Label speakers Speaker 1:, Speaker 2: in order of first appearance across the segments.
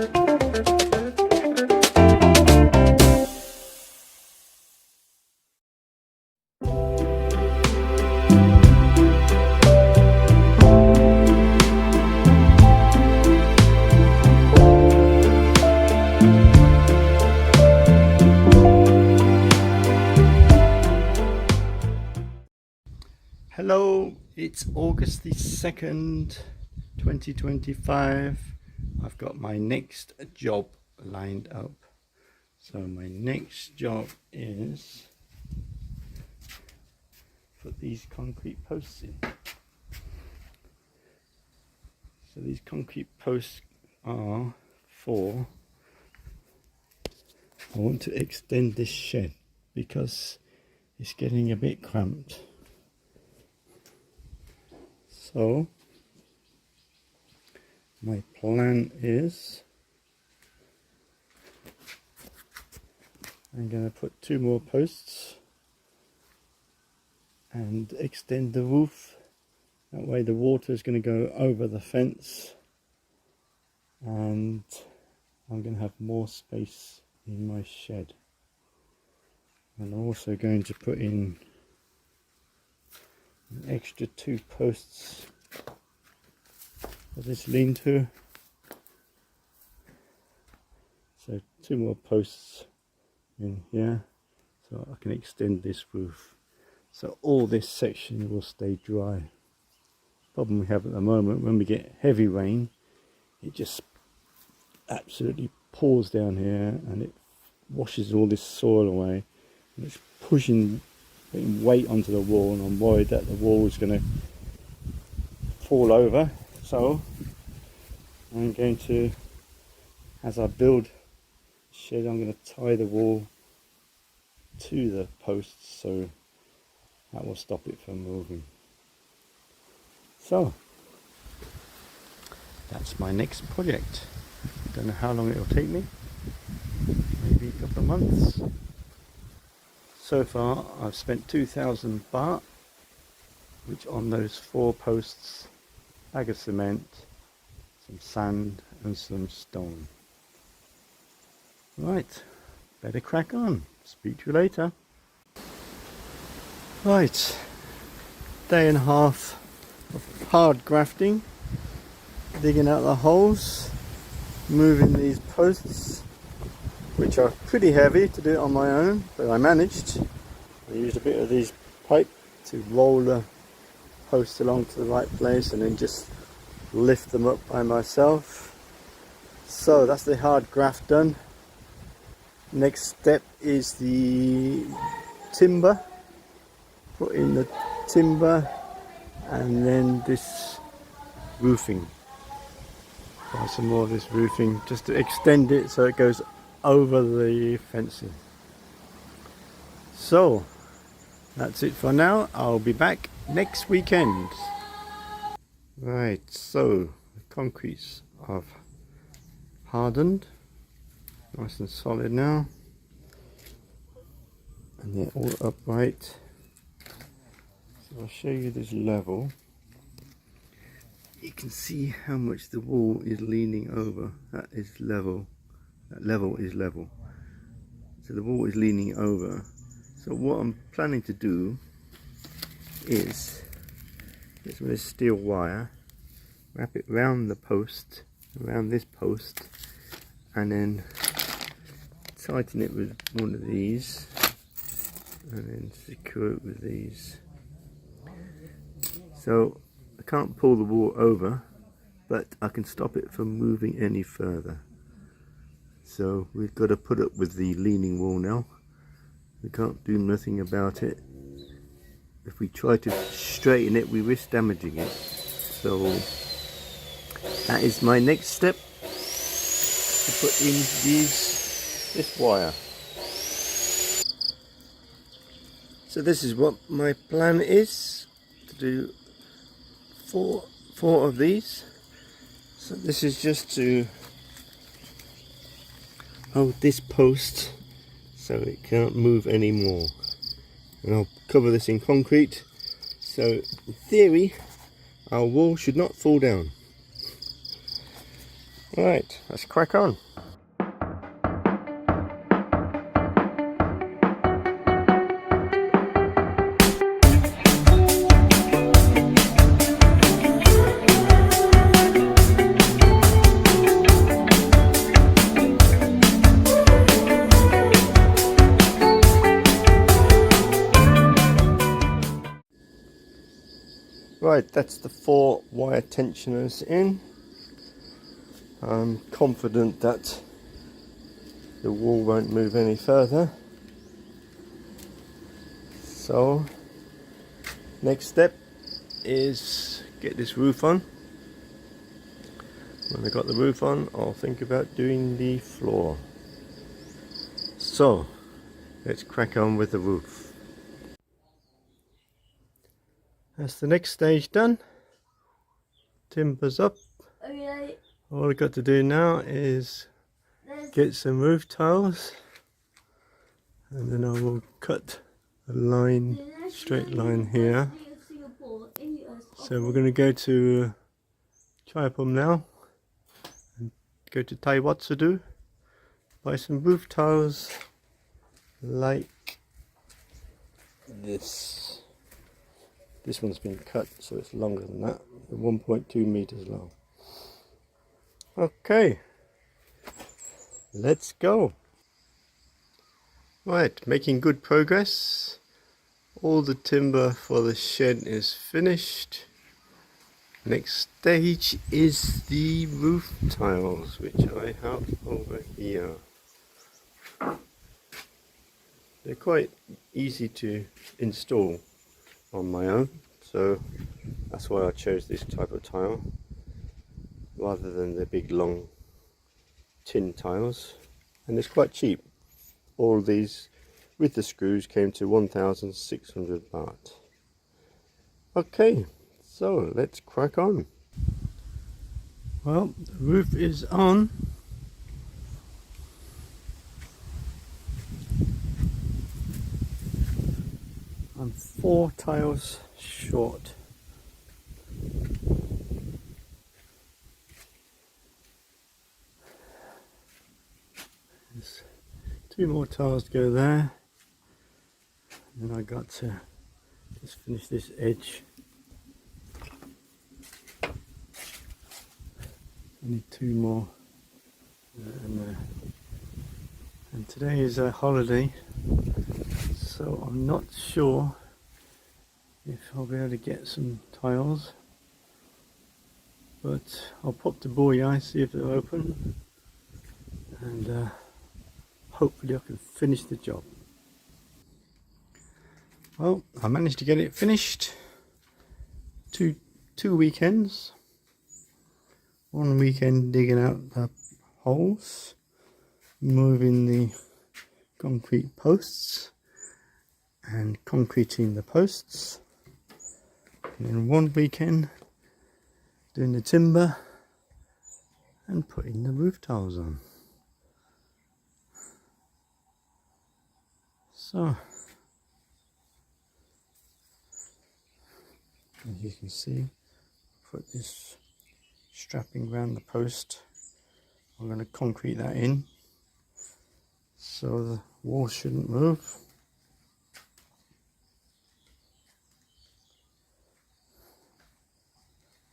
Speaker 1: Hello, it's August the 2nd, 2025. I've got my next job lined up. So my next job is put these concrete posts in. So these concrete posts are for, I want to extend this shed because it's getting a bit cramped. So my plan is I'm going to put 2 more posts and extend the roof. That way the water is going to go over the fence and I'm going to have more space in my shed. And I'm also going to put in an extra 2 posts for this lean-to. So 2 more posts in here so I can extend this roof. So all this section will stay dry. Problem we have at the moment, when we get heavy rain, it just absolutely pours down here and it washes all this soil away. And it's putting weight onto the wall, and I'm worried that the wall is going to fall over. So I'm going to, as I build the shed, I'm going to tie the wall to the posts, so that will stop it from moving. So that's my next project. Don't know how long it will take me, maybe a couple of months. So far I've spent 2,000 baht, which on those 4 posts, bag of cement, some sand and some stone. Right, better crack on. Speak to you later. Right, day and a half of hard grafting, digging out the holes, moving these posts, which are pretty heavy to do it on my own, but I managed. I used a bit of these pipe to roll the posts along to the right place and then just lift them up by myself. So that's the hard graft done. Next step is the timber. Put in the timber and then this roofing. Try some more of this roofing just to extend it so it goes over the fencing. So that's it for now. I'll be back next weekend. Right, so the concretes have hardened, nice and solid now, and they're all upright. So I'll show you this level. You can see how much the wall is leaning over. That is level. That level is level. So the wall is leaning over. So what I'm planning to do is get some of this steel wire, wrap it around the post, around this post, and then tighten it with one of these, and then secure it with these. So I can't pull the wall over, but I can stop it from moving any further. So we've got to put up with the leaning wall now. We can't do nothing about it. If we try to straighten it, we risk damaging it. So that is my next step, to put in this wire. So this is what my plan is, to do four of these. So this is just to hold this post so it can't move anymore, and I'll cover this in concrete, so in theory our wall should not fall down. Right, let's crack on. Right, that's the 4 wire tensioners in. I'm confident that the wall won't move any further. So, next step is get this roof on. When I got the roof on, I'll think about doing the floor. So, let's crack on with the roof. That's the next stage done. Timber's up.
Speaker 2: Okay.
Speaker 1: All I've got to do now is get some roof tiles, and then I will cut a line, straight line here. So we're going to go to Chaiapom now and go to Tai Watsadu, buy some roof tiles like this. This one's been cut so it's longer than that, 1.2 meters long. Okay, let's go. Right, making good progress. All the timber for the shed is finished. Next stage is the roof tiles, which I have over here. They're quite easy to install on my own, so that's why I chose this type of tile rather than the big long tin tiles, and it's quite cheap. All these with the screws came to 1,600 baht. Okay, so let's crack on. Well, the roof is on. I'm 4 tiles short. There's 2 more tiles to go there. And then I got to just finish this edge. I need 2 more. And today is a holiday, so I'm not sure if I'll be able to get some tiles, but I'll pop the buoy, see if they're open, and hopefully I can finish the job. Well, I managed to get it finished. Two weekends. One weekend digging out the holes, moving the concrete posts and concreting the posts, and then one weekend doing the timber and putting the roof tiles on. So as you can see, put this strapping around the post. I'm going to concrete that in so the wall shouldn't move.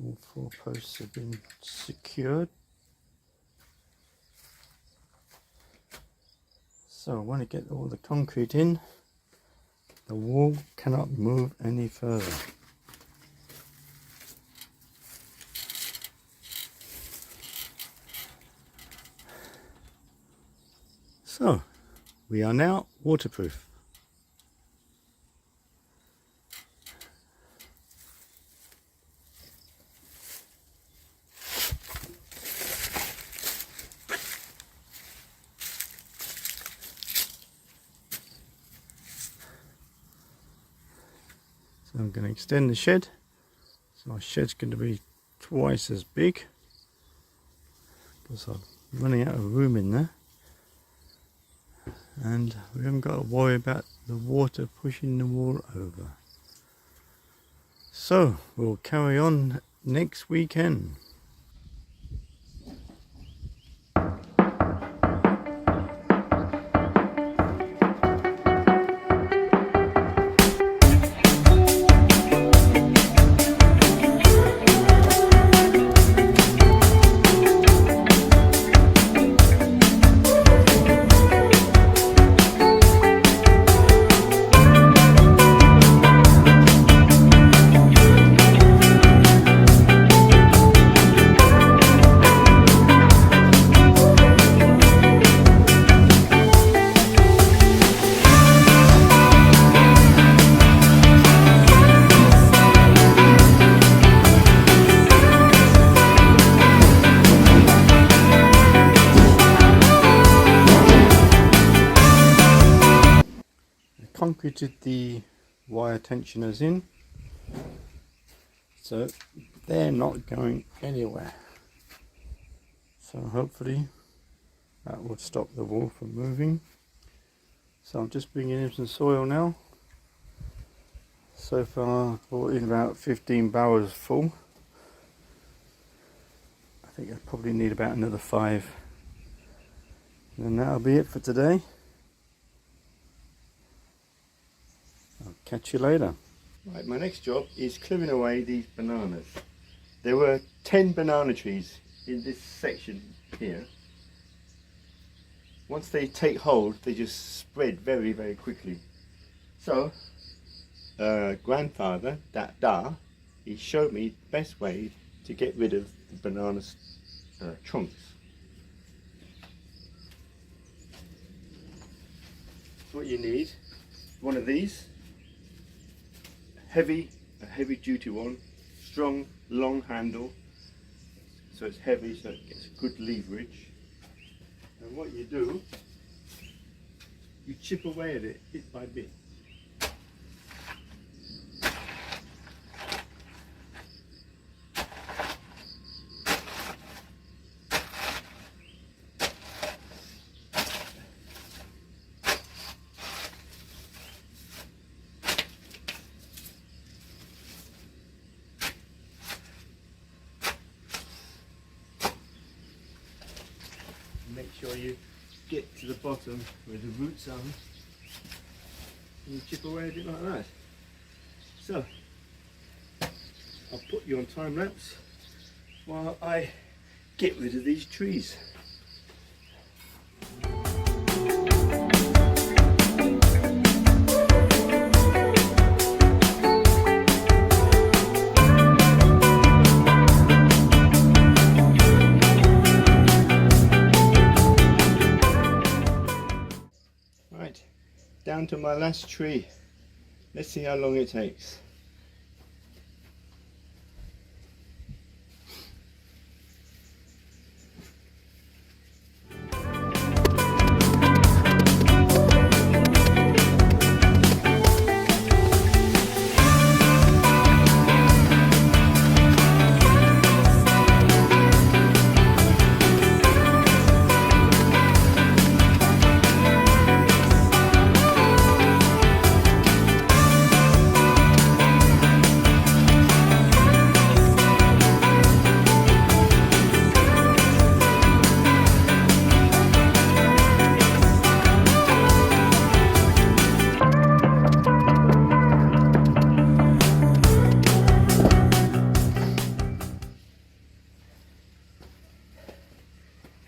Speaker 1: All 4 posts have been secured. So I want to get all the concrete in. The wall cannot move any further. So we are now waterproof. So I'm going to extend the shed. So my shed's going to be twice as big because I'm running out of room in there. And we haven't got to worry about the water pushing the wall over. So we'll carry on next weekend. concreted the wire tensioners in, so they're not going anywhere. So hopefully that will stop the wall from moving. So I'm just bringing in some soil now. So far I've brought in about 15 barrels full. I think I probably need about another 5. And that'll be it for today. I'll catch you later. Right, my next job is clearing away these bananas. There were 10 banana trees in this section here. Once they take hold, they just spread very, very quickly. So, grandfather, Da, he showed me the best way to get rid of the banana trunks. What you need, one of these, a heavy duty one, strong, long handle, so it's heavy, so it gets good leverage. And what you do, you chip away at it bit by bit. Make sure you get to the bottom where the roots are, and you chip away at it like that. So I'll put you on time lapse while I get rid of these trees. Down to my last tree. Let's see how long it takes.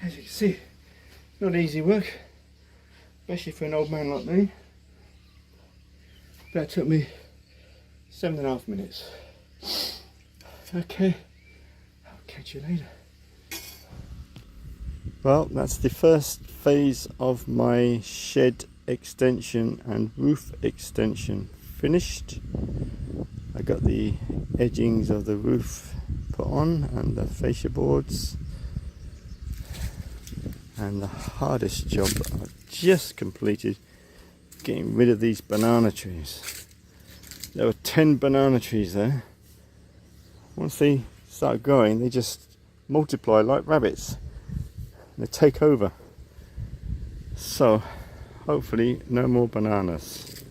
Speaker 1: As you can see, not easy work, especially for an old man like me. That took me 7.5 minutes. Okay, I'll catch you later. Well, that's the first phase of my shed extension and roof extension finished. I got the edgings of the roof put on and the fascia boards. And the hardest job that I've just completed, getting rid of these banana trees. There were 10 banana trees there. Once they start growing, they just multiply like rabbits. They take over. So, hopefully no more bananas.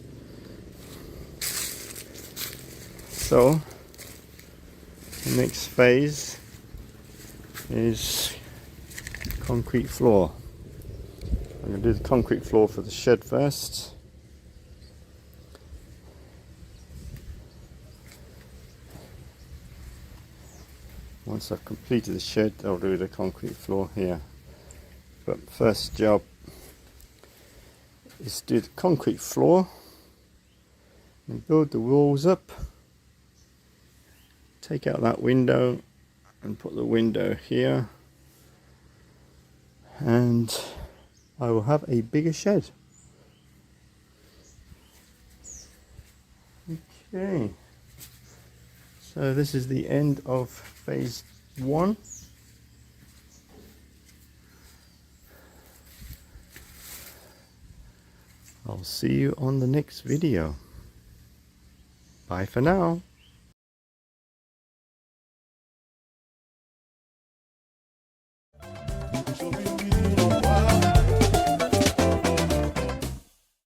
Speaker 1: So, the next phase is concrete floor. I'm going to do the concrete floor for the shed first. Once I've completed the shed, I'll do the concrete floor here. But first job is to do the concrete floor and build the walls up. Take out that window and put the window here. And I will have a bigger shed. Okay, so this is the end of phase 1. I'll see you on the next video. Bye for now.